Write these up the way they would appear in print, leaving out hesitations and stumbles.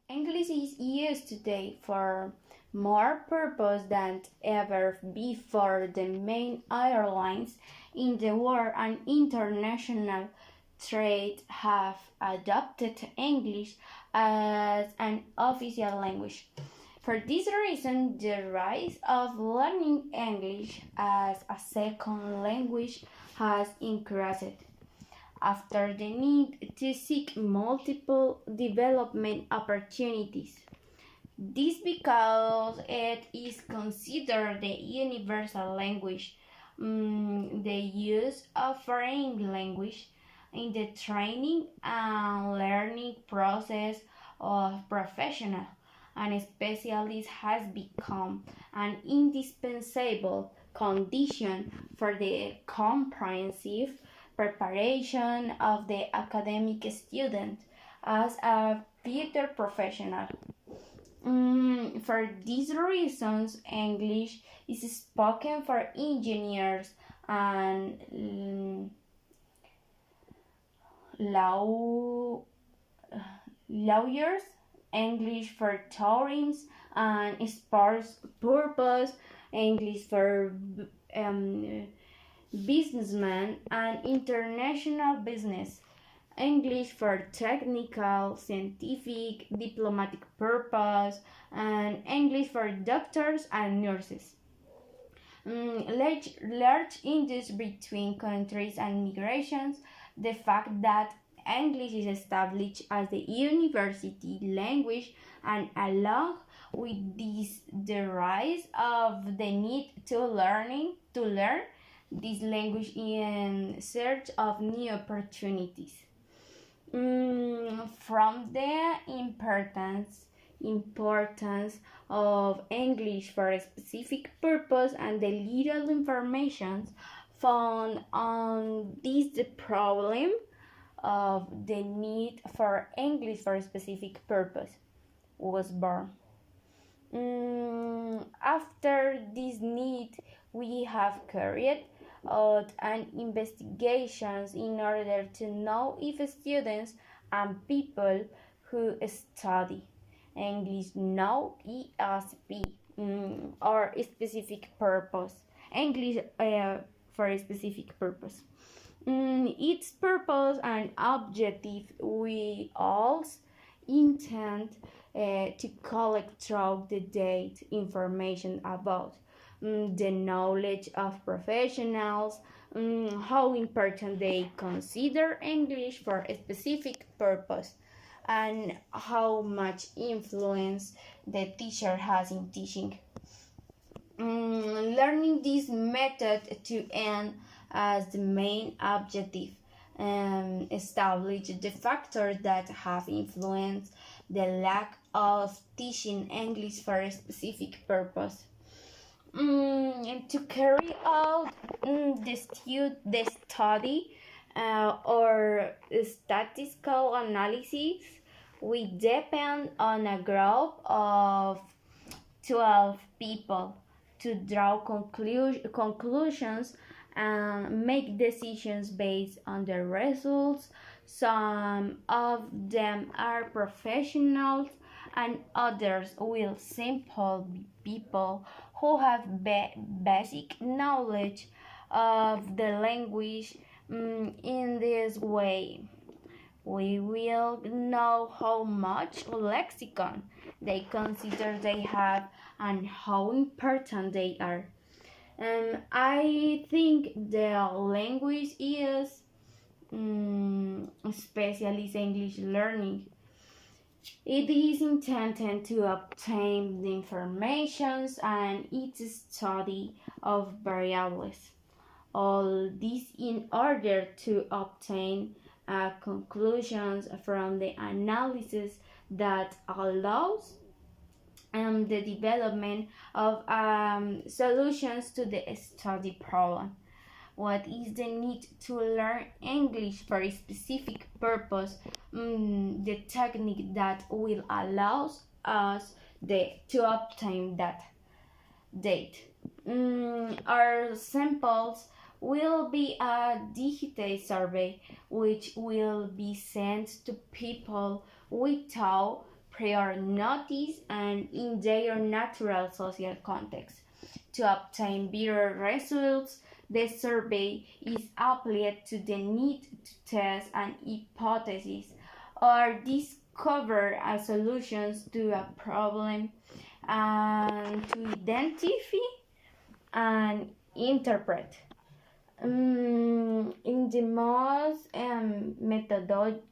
English is used today for more purpose than ever before. The main airlines in the world and international trade have adopted English as an official language. For this reason, the rise of learning English as a second language has increased after the need to seek multiple development opportunities. This because it is considered the universal language. The use of foreign language in the training and learning process of professional and specialists has become an indispensable condition for the comprehensive preparation of the academic student as a future professional. For these reasons, English is spoken for engineers and lawyers, English for tourism and sports purpose, English for businessmen and international business, English for technical, scientific, diplomatic purpose, and English for doctors and nurses. Large industry between countries and migrations, the fact that English is established as the university language, and along with this the rise of the need to learn this language in search of new opportunities. From the importance of English for a specific purpose and the little information found on this, the problem of the need for English for a specific purpose was born. After this need, we have carried out an investigations in order to know if students and people who study English know ESP or a specific purpose. English for a specific purpose. Its purpose and objective we also intend to collect through the data information about the knowledge of professionals, how important they consider English for a specific purpose, and how much influence the teacher has in teaching. Learning this method to end as the main objective, establish the factors that have influenced the lack of teaching English for a specific purpose. And to carry out the study or statistical analysis, we depend on a group of 12 people to draw conclusions and make decisions based on the results. Some of them are professionals and others will simple people who have basic knowledge of the language. In this way, we will know how much lexicon they consider they have and how important they are. I think the language is especially English learning. It is intended to obtain the information and its study of variables. All this in order to obtain conclusions from the analysis that allows the development of solutions to the study problem. What is the need to learn English for a specific purpose? The technique that will allow us to obtain that date. Our samples will be a digital survey which will be sent to people without prior notice and in their natural social context. To obtain better results, the survey is applied to the need to test an hypothesis or discover a solutions to a problem and to identify and interpret. In the most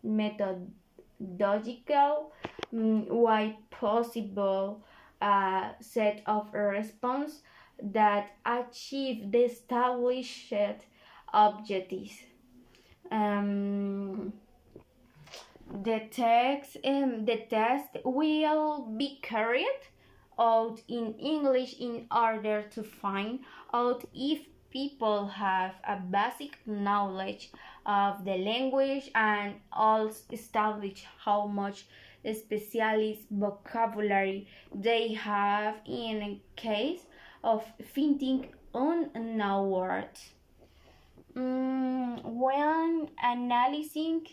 methodological way possible, set of response that achieve the established objectives. The test will be carried out in English in order to find out if people have a basic knowledge of the language and also establish how much specialist vocabulary they have in case of finding unknown words. When analyzing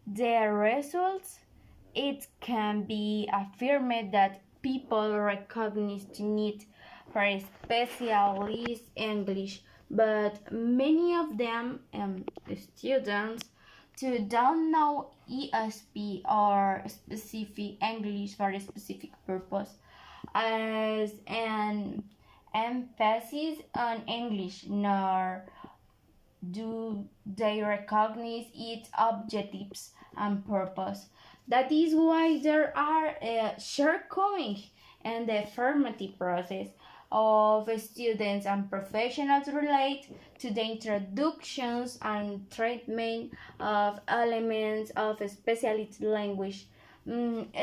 the results, it can be affirmed that people recognize the need for specialist English, but many of them, students, don't know ESP or specific English for a specific purpose, as an emphasis on English, nor do they recognize its objectives and purpose. That is why there are shortcomings in the formative process of students and professionals relate to the introductions and treatment of elements of a specialist language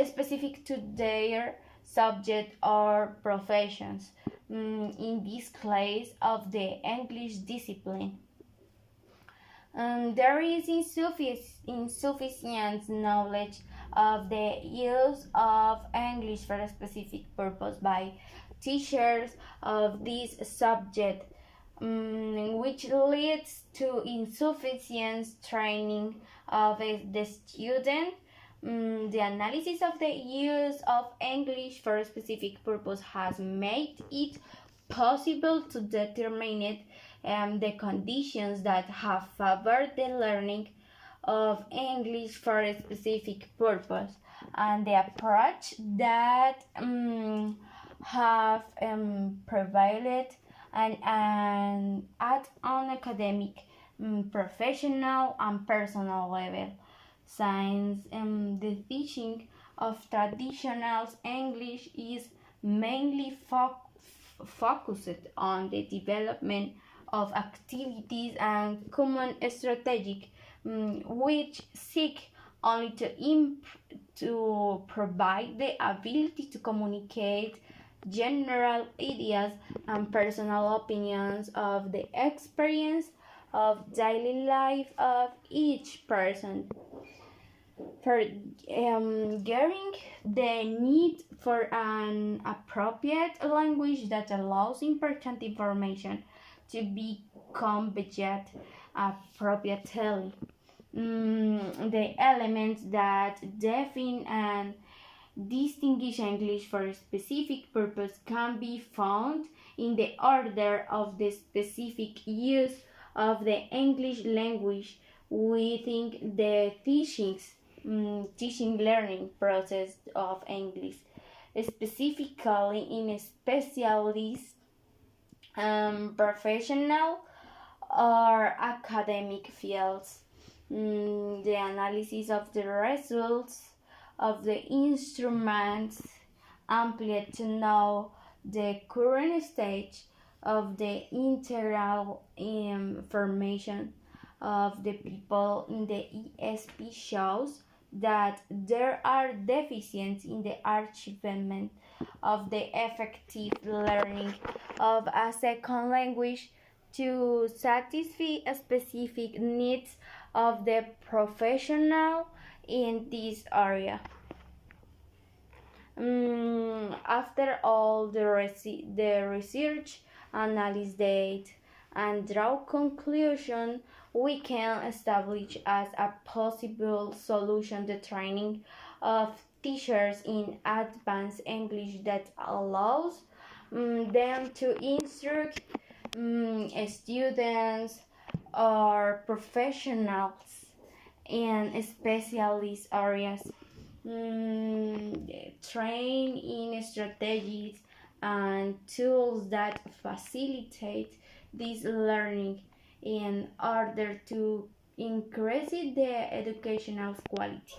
specific to their subject or professions, in this case of the English discipline. There is insufficient knowledge of the use of English for a specific purpose by teachers of this subject, which leads to insufficient training of the student. The analysis of the use of English for a specific purpose has made it possible to determine the conditions that have favored the learning of English for a specific purpose, and the approach that have prevailed and at an academic, professional, and personal level. Since the teaching of traditional English is mainly focused on the development of activities and common strategies, which seek only to provide the ability to communicate general ideas and personal opinions of the experience of daily life of each person. Forgetting the need for an appropriate language that allows important information to be conveyed appropriately. The elements that define and distinguish English for a specific purpose can be found in the order of the specific use of the English language within the teaching learning process of English, specifically in specialist, professional, or academic fields. The analysis of the results of the instruments amplified to know the current stage of the integral formation of the people in the ESP shows that there are deficiencies in the achievement of the effective learning of a second language to satisfy specific needs of the professional in this area. After all the research, analyze data, and draw conclusion, we can establish as a possible solution the training of teachers in advanced English that allows them to instruct students or professionals in specialist areas, train in strategies and tools that facilitate this learning in order to increase the educational quality.